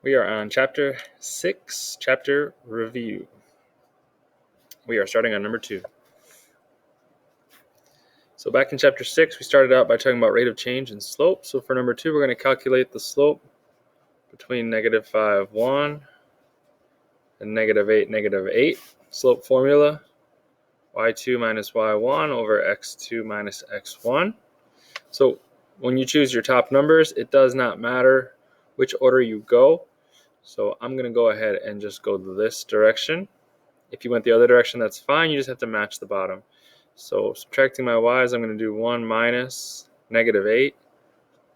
We are on Chapter 6, Chapter Review. We are starting on number 2. So back in Chapter 6, we started out by talking about rate of change and slope. So for number 2, we're going to calculate the slope between negative 5, 1 and negative 8, negative 8. Slope formula, y2 minus y1 over x2 minus x1. So when you choose your top numbers, it does not matter which order you go. So I'm going to go ahead and just go this direction. If you went the other direction, that's fine. You just have to match the bottom. So subtracting my y's, I'm going to do 1 minus negative 8,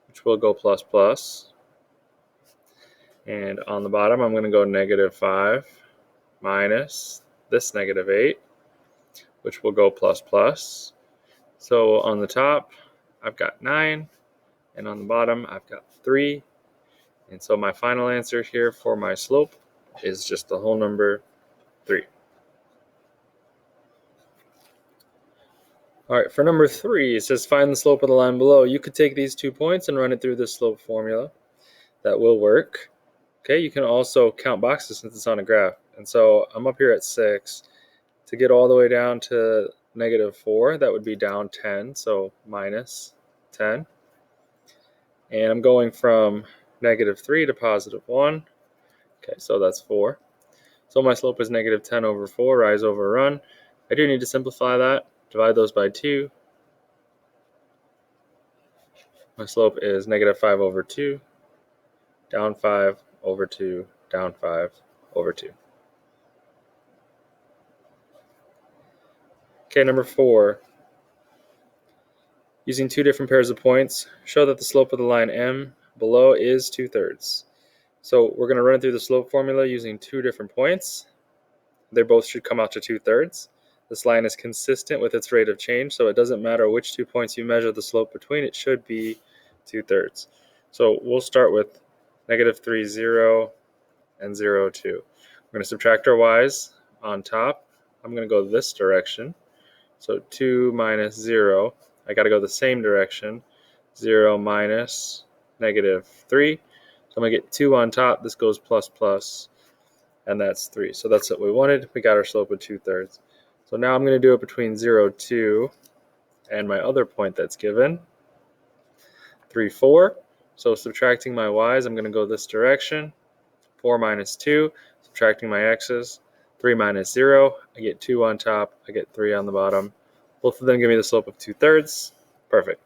which will go plus plus. And on the bottom, I'm going to go negative 5 minus this negative 8, which will go plus plus. So on the top, I've got 9, and on the bottom, I've got 3. And so my final answer here for my slope is just the whole number 3. All right, for number 3, it says find the slope of the line below. You could take these 2 points and run it through the slope formula. That will work. Okay, you can also count boxes since it's on a graph. And so I'm up here at 6. To get all the way down to negative 4, that would be down 10, so minus 10. And I'm going from negative 3 to positive 1. Okay, so that's 4. So my slope is negative 10 over 4, rise over run. I do need to simplify that. Divide those by 2. My slope is negative 5 over 2, down 5 over 2, down 5 over 2. Okay, number 4. Using 2 different pairs of points, show that the slope of the line M below is 2/3. So we're going to run it through the slope formula using 2 different points. They both should come out to 2/3. This line is consistent with its rate of change, so it doesn't matter which 2 points you measure the slope between, it should be 2/3. So we'll start with negative 3, 0, and 0, 2. We're going to subtract our y's on top. I'm going to go this direction. So 2 minus 0, I got to go the same direction. 0 minus negative 3. So I'm going to get 2 on top. This goes plus plus, and that's 3. So that's what we wanted. We got our slope of 2/3. So now I'm going to do it between 0, 2, and my other point that's given, 3, 4. So subtracting my y's, I'm going to go this direction. 4 minus 2, subtracting my x's. 3 minus 0, I get 2 on top, I get 3 on the bottom. Both of them give me the slope of 2/3. Perfect.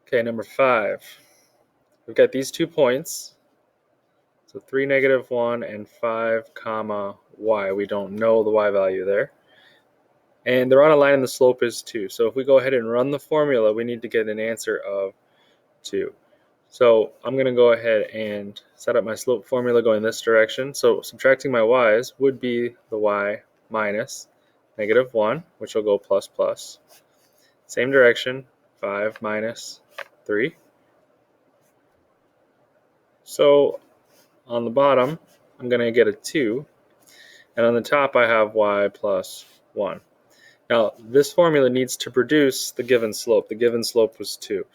Okay, number 5. We've got these 2 points. So 3, negative 1, and 5, comma, y. We don't know the y value there. And they're on a line and the slope is 2. So if we go ahead and run the formula, we need to get an answer of 2. So I'm going to go ahead and set up my slope formula going this direction. So subtracting my y's would be the y minus negative 1, which will go plus plus. Same direction, 5 minus 3. So on the bottom, I'm going to get a 2. And on the top, I have y plus 1. Now, this formula needs to produce the given slope. The given slope was 2.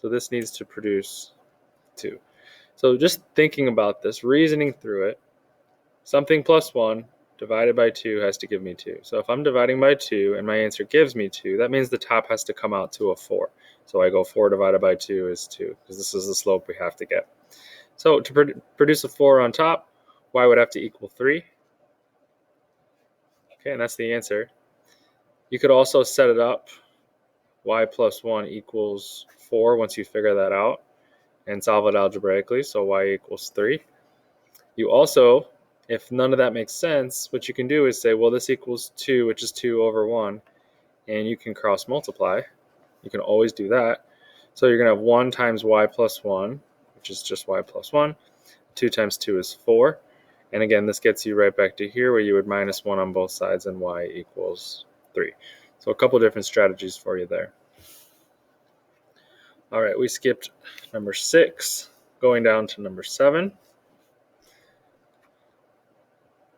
So this needs to produce 2. So just thinking about this, reasoning through it, something plus 1 divided by 2 has to give me 2. So if I'm dividing by 2 and my answer gives me 2, that means the top has to come out to a 4. So I go 4 divided by 2 is 2, because this is the slope we have to get. So to produce a 4 on top, y would have to equal 3. Okay, and that's the answer. You could also set it up, y plus 1 equals 4 once you figure that out, and solve it algebraically, so y equals 3. You also, if none of that makes sense, what you can do is say, well, this equals 2, which is 2 over 1, and you can cross multiply. You can always do that. So you're going to have 1 times y plus 1, which is just y plus 1. 2 times 2 is 4. And again, this gets you right back to here where you would minus 1 on both sides and y equals 3. So a couple different strategies for you there. All right, we skipped number 6, going down to number 7.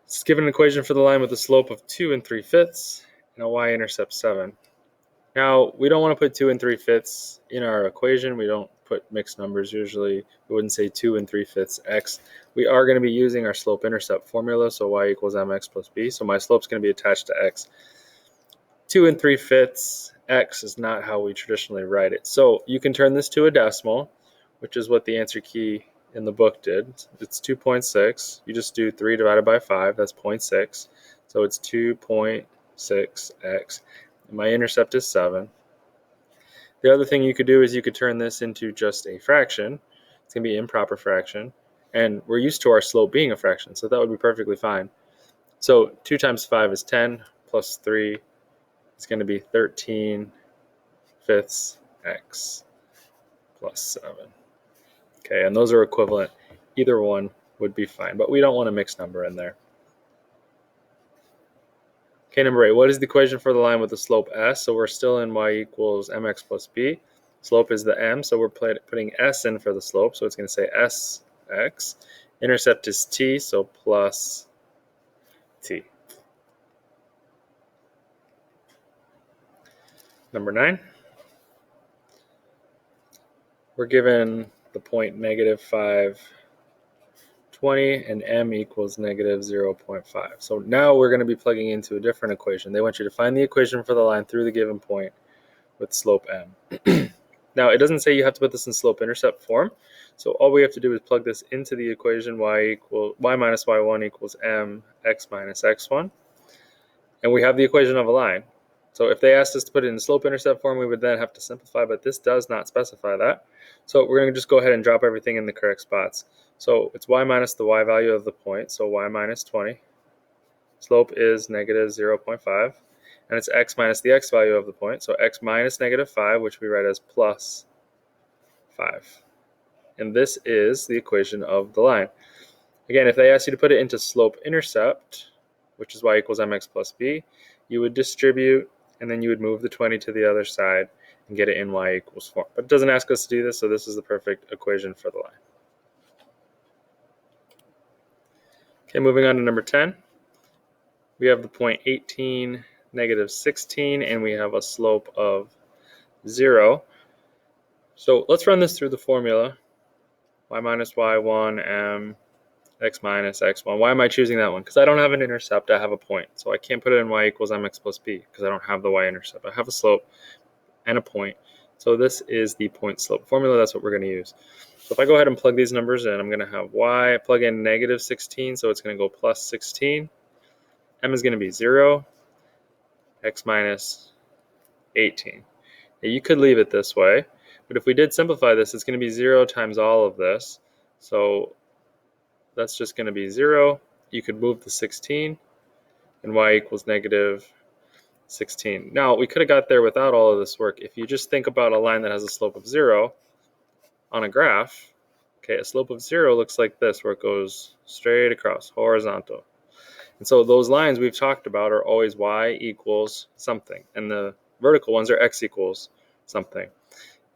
It's given an equation for the line with a slope of 2 3/5 and a y-intercept 7. Now, we don't want to put 2 3/5 in our equation. We don't put mixed numbers usually. We wouldn't say 2 3/5 x. We are going to be using our slope-intercept formula, so y equals mx plus b. So my slope's going to be attached to x. 2 3/5 x is not how we traditionally write it. So you can turn this to a decimal, which is what the answer key in the book did. It's 2.6. You just do 3 divided by 5. That's 0.6. So it's 2.6x. My intercept is 7. The other thing you could do is you could turn this into just a fraction. It's going to be an improper fraction. And we're used to our slope being a fraction, so that would be perfectly fine. So 2 times 5 is 10, plus 3 is going to be 13/5 x plus 7. Okay, and those are equivalent. Either one would be fine, but we don't want a mixed number in there. Okay, number 8, what is the equation for the line with the slope s? So we're still in y equals mx plus b. Slope is the m, so we're putting s in for the slope, so it's going to say sx. Intercept is t, so plus t. Number 9, we're given the point -5, 20, and m equals -0.5. So now we're going to be plugging into a different equation. They want you to find the equation for the line through the given point with slope m. Now, it doesn't say you have to put this in slope-intercept form, so all we have to do is plug this into the equation y minus y1 equals m x minus x1, and we have the equation of a line. So if they asked us to put it in slope-intercept form, we would then have to simplify, but this does not specify that. So we're going to just go ahead and drop everything in the correct spots. So it's y minus the y value of the point, so y minus 20. Slope is -0.5. And it's x minus the x value of the point, so x minus -5, which we write as plus 5. And this is the equation of the line. Again, if they ask you to put it into slope-intercept, which is y equals mx plus b, you would distribute, and then you would move the 20 to the other side and get it in y equals form. But it doesn't ask us to do this, so this is the perfect equation for the line. Okay, moving on to number 10. We have the point 18, -16, and we have a slope of 0. So let's run this through the formula. Y minus y1 m x minus x1. Why am I choosing that one? Because I don't have an intercept, I have a point. So I can't put it in y equals mx plus b because I don't have the y-intercept. I have a slope and a point. So this is the point slope formula. That's what we're going to use. So if I go ahead and plug these numbers in, I'm going to have y, plug in -16, so it's going to go plus 16. M is going to be 0, x minus 18. Now you could leave it this way, but if we did simplify this, it's going to be 0 times all of this. So that's just going to be 0. You could move the 16, and y equals -16. Now, we could have got there without all of this work. If you just think about a line that has a slope of 0 on a graph, okay, a slope of 0 looks like this, where it goes straight across, horizontal. And so those lines we've talked about are always y equals something, and the vertical ones are x equals something.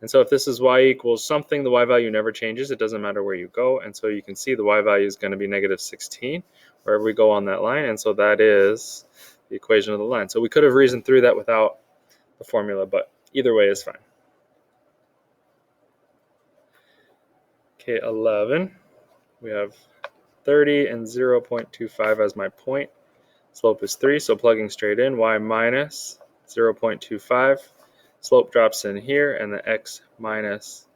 And so if this is y equals something, the y value never changes. It doesn't matter where you go. And so you can see the y value is going to be -16 wherever we go on that line. And so that is the equation of the line. So we could have reasoned through that without the formula, but either way is fine. Okay, 11. We have 30 and 0.25 as my point. Slope is 3, so plugging straight in, y minus 0.25. Slope drops in here, and the x minus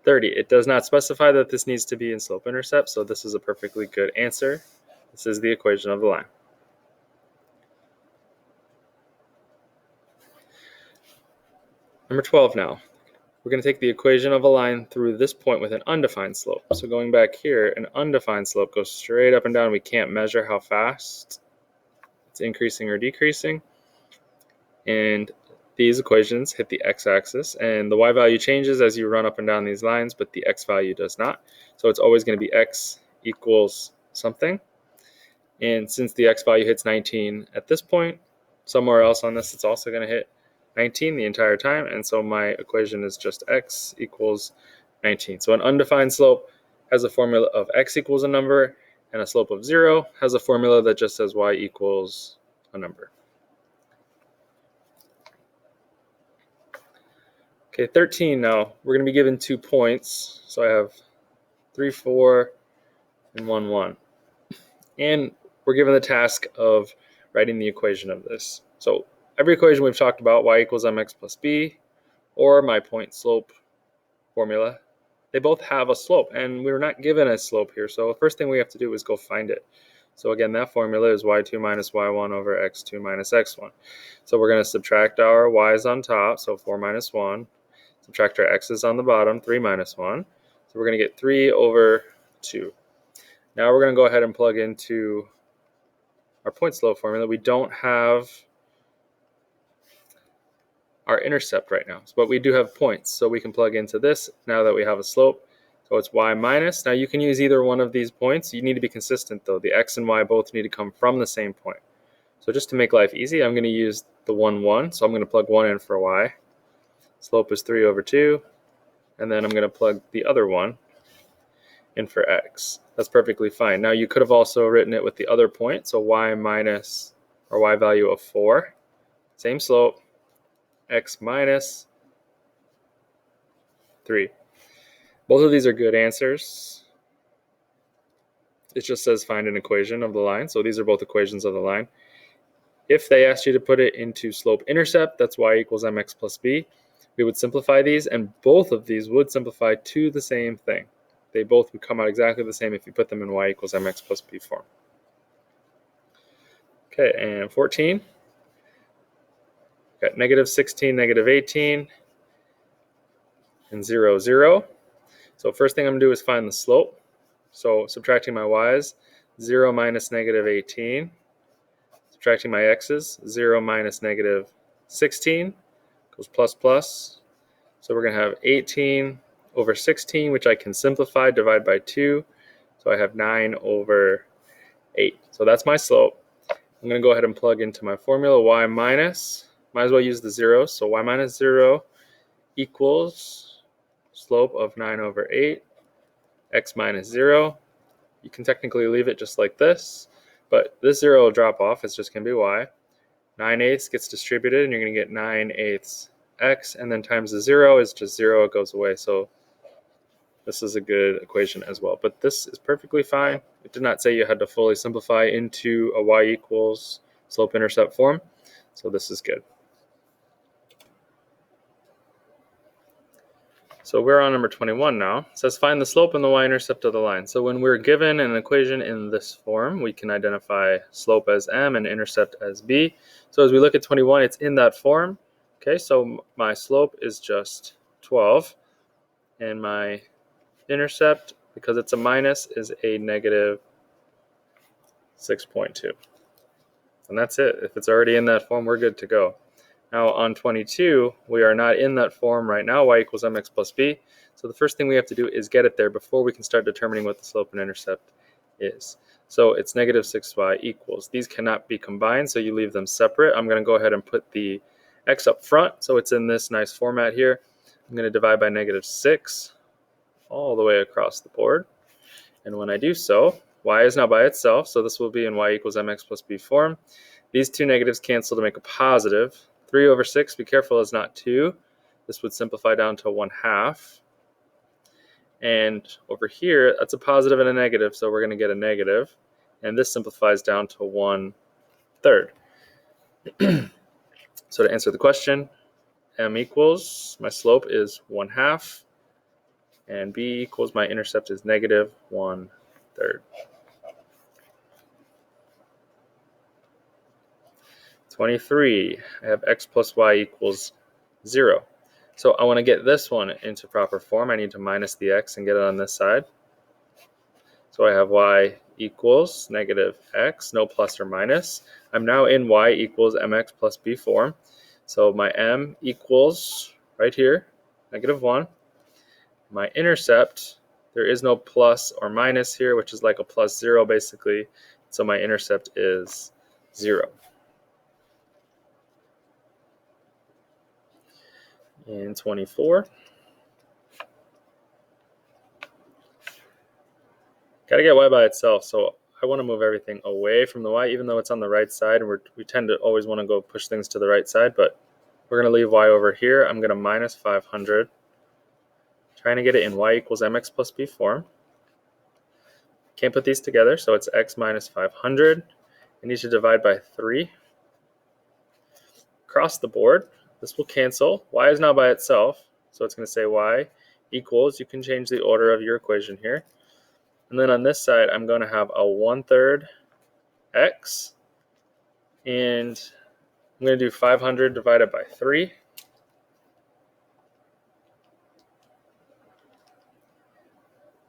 30. It does not specify that this needs to be in slope-intercept, so this is a perfectly good answer. This is the equation of the line. Number 12 now. We're going to take the equation of a line through this point with an undefined slope. So going back here, an undefined slope goes straight up and down. We can't measure how fast it's increasing or decreasing. And these equations hit the x-axis, and the y value changes as you run up and down these lines, but the x value does not. So it's always going to be x equals something. And since the x value hits 19 at this point, somewhere else on this it's also going to hit 19 the entire time, and so my equation is just x equals 19. So an undefined slope has a formula of x equals a number, and a slope of 0 has a formula that just says y equals a number. Okay, 13 now. We're going to be given 2 points. So I have 3, 4, and 1, 1. And we're given the task of writing the equation of this. So every equation we've talked about, y equals mx plus b, or my point slope formula, they both have a slope, and we're not given a slope here. So the first thing we have to do is go find it. So again, that formula is y2 minus y1 over x2 minus x1. So we're going to subtract our y's on top, so 4 minus 1. Subtract our x's on the bottom, 3 minus 1. So we're going to get 3 over 2. Now we're going to go ahead and plug into our point slope formula. We don't have our intercept right now, but we do have points, so we can plug into this now that we have a slope. So it's y minus. Now you can use either one of these points. You need to be consistent though. The x and y both need to come from the same point. So just to make life easy, I'm going to use the 1, 1. So I'm going to plug 1 in for y. Slope is 3 over 2. And then I'm going to plug the other one in for x. That's perfectly fine. Now you could have also written it with the other point. So y minus, or y value of 4. Same slope. X minus 3. Both of these are good answers. It just says find an equation of the line. So these are both equations of the line. If they asked you to put it into slope-intercept, that's y equals mx plus b. We would simplify these, and both of these would simplify to the same thing. They both would come out exactly the same if you put them in y equals mx plus b form. Okay, and 14. Got negative 16, negative 18, and 0, 0. So first thing I'm going to do is find the slope. So subtracting my y's, 0 minus negative 18. Subtracting my x's, 0 minus negative 16 goes plus plus. So we're going to have 18 over 16, which I can simplify, divide by 2. So I have 9 over 8. So that's my slope. I'm going to go ahead and plug into my formula, y minus. Might as well use the zeros. So y minus 0 equals slope of 9 over 8, x minus 0. You can technically leave it just like this, but this 0 will drop off. It's just going to be y. 9/8 gets distributed, and you're going to get 9/8 x, and then times the 0 is just 0. It goes away. So this is a good equation as well. But this is perfectly fine. It did not say you had to fully simplify into a y equals slope-intercept form. So this is good. So we're on number 21 now. It says find the slope and the y-intercept of the line. So when we're given an equation in this form, we can identify slope as m and intercept as b. So as we look at 21, it's in that form. Okay, so my slope is just 12, and my intercept, because it's a minus, is a negative 6.2. And that's it. If it's already in that form, we're good to go. Now on 22, we are not in that form right now, y equals mx plus b. So the first thing we have to do is get it there before we can start determining what the slope and intercept is. So it's negative 6y equals. These cannot be combined, so you leave them separate. I'm going to go ahead and put the x up front, so it's in this nice format here. I'm going to divide by negative 6 all the way across the board. And when I do so, y is now by itself, so this will be in y equals mx plus b form. These two negatives cancel to make a positive. 3 over 6, be careful, is not 2. This would simplify down to 1/2. And over here, that's a positive and a negative, so we're going to get a negative. And this simplifies down to 1/3. So to answer the question, m equals, my slope is 1/2, and b equals, my intercept is negative 1/3. 23, I have x plus y equals 0. So I want to get this one into proper form. I need to minus the x and get it on this side. So I have y equals negative x, no plus or minus. I'm now in y equals mx plus b form. So my m equals, right here, negative 1. My intercept, there is no plus or minus here, which is like a plus 0 basically. So my intercept is 0. And 24. Got to get y by itself, so I want to move everything away from the y, even though it's on the right side, and we tend to always want to go push things to the right side, but We're going to leave y over here. I'm going to minus 500. Trying to get it in y equals mx plus b form. Can't put these together, so it's x minus 500. I need to divide by 3. Across the board, this will cancel. Y is now by itself, so it's going to say y equals, you can change the order of your equation here. And then on this side, I'm going to have a 1/3 x, and I'm going to do 500 divided by 3.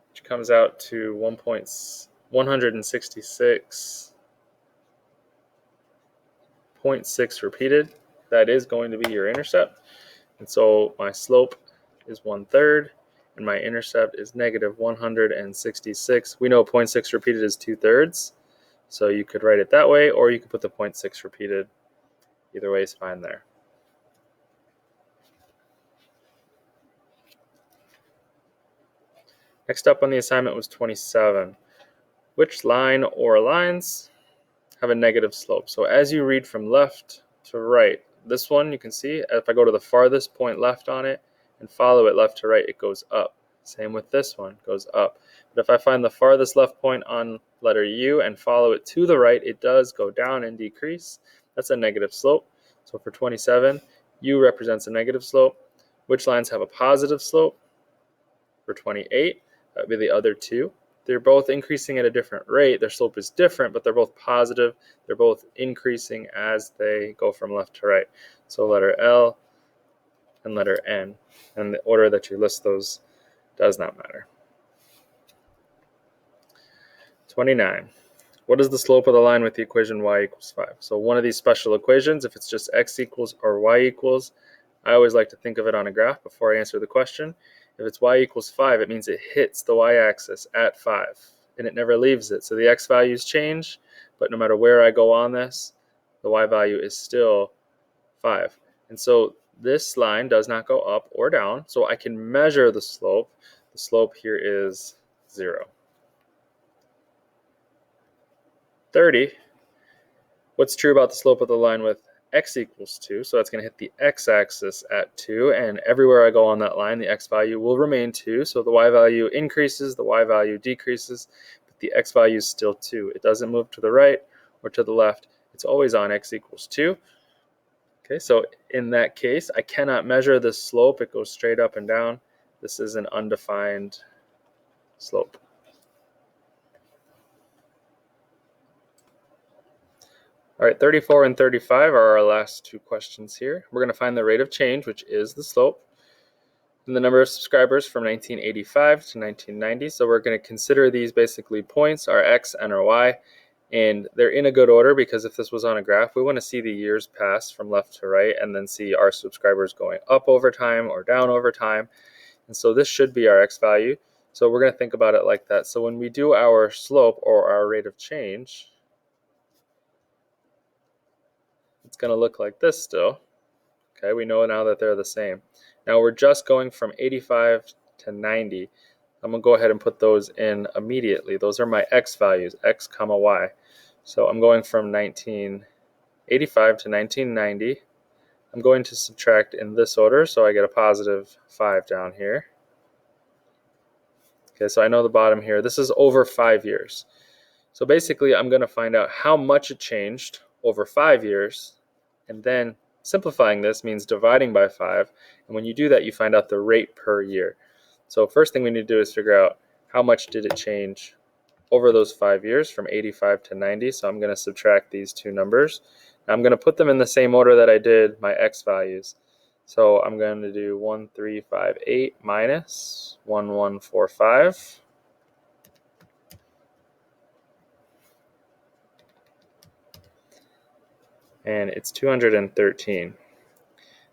Which comes out to 166.6 repeated. That is going to be your intercept. And so my slope is 1/3, and my intercept is negative 166. We know 0.6 repeated is 2/3, so you could write it that way, or you could put the 0.6 repeated. Either way is fine there. Next up on the assignment was 27. Which line or lines have a negative slope? So as you read from left to right, this one you can see, if I go to the farthest point left on it and follow it left to right, it goes up. Same with this one, goes up. But if I find the farthest left point on letter U and follow it to the right, it does go down and decrease. That's a negative slope. So for 27, U represents a negative slope. Which lines have a positive slope? For 28, that would be the other two. They're both increasing at a different rate. Their slope is different, but they're both positive. They're both increasing as they go from left to right. So letter L and letter N. And the order that you list those does not matter. 29. What is the slope of the line with the equation y equals 5? So one of these special equations, if it's just x equals or y equals, I always like to think of it on a graph before I answer the question. If it's y equals 5, it means it hits the y-axis at 5, and it never leaves it. So the x values change, but no matter where I go on this, the y value is still 5. And so this line does not go up or down, so I can measure the slope. The slope here is 0. 30. What's true about the slope of the line with x equals 2? So that's going to hit the x-axis at 2, and everywhere I go on that line, the x value will remain 2. So the y value increases, the y value decreases, but the x value is still 2. It doesn't move to the right or to the left. It's always on x equals 2. Okay, so in that case, I cannot measure the slope. It goes straight up and down. This is an undefined slope. All right, 34 and 35 are our last two questions here. We're going to find the rate of change, which is the slope, and the number of subscribers from 1985 to 1990. So we're going to consider these basically points, our x and our y, and they're in a good order because if this was on a graph, we want to see the years pass from left to right and then see our subscribers going up over time or down over time. And so this should be our x value. So we're going to think about it like that. So when we do our slope or our rate of change, it's going to look like this still. Okay, we know now that they're the same. Now we're just going from 85 to 90. I'm going to go ahead and put those in immediately. Those are my x values, x comma y. So I'm going from 1985 to 1990. I'm going to subtract in this order, so I get a positive 5 down here. Okay, so I know the bottom here. This is over 5 years. So basically, I'm going to find out how much it changed over 5 years, and then simplifying this means dividing by 5. And when you do that, you find out the rate per year. So first thing we need to do is figure out how much did it change over those 5 years from 85 to 90. So I'm going to subtract these two numbers. Now I'm going to put them in the same order that I did my x values. So I'm going to do 1358 minus 1145. And it's 213.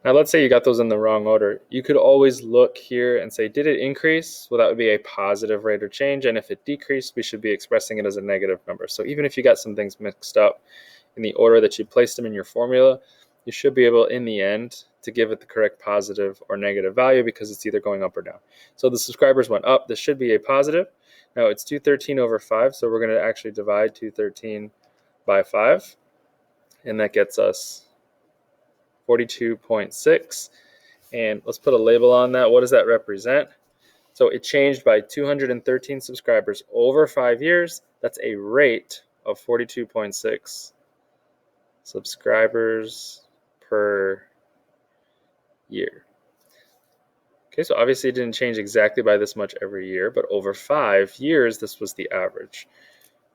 Now let's say you got those in the wrong order. You could always look here and say, did it increase? Well, that would be a positive rate of change. And if it decreased, we should be expressing it as a negative number. So even if you got some things mixed up in the order that you placed them in your formula, you should be able, in the end, to give it the correct positive or negative value because it's either going up or down. So the subscribers went up. This should be a positive. Now it's 213 over 5, so we're going to actually divide 213 by 5. And that gets us 42.6. And let's put a label on that. What does that represent? So it changed by 213 subscribers over 5 years. That's a rate of 42.6 subscribers per year. Okay, so obviously it didn't change exactly by this much every year, but over 5 years, this was the average,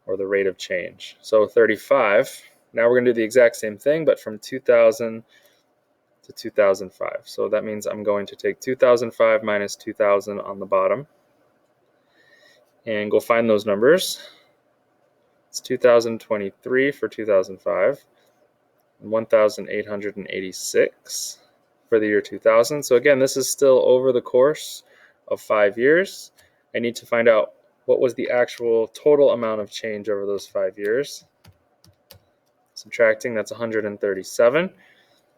or the rate of change. So 35. Now we're going to do the exact same thing, but from 2000 to 2005. So that means I'm going to take 2005 minus 2000 on the bottom and go find those numbers. It's 2023 for 2005 and 1886 for the year 2000. So again, this is still over the course of 5 years. I need to find out what was the actual total amount of change over those 5 years. Subtracting, that's 137.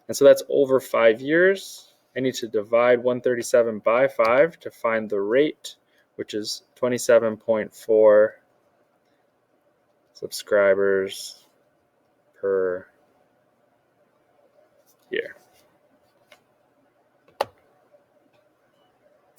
And so that's over 5 years. I need to divide 137 by 5 to find the rate, which is 27.4 subscribers per year.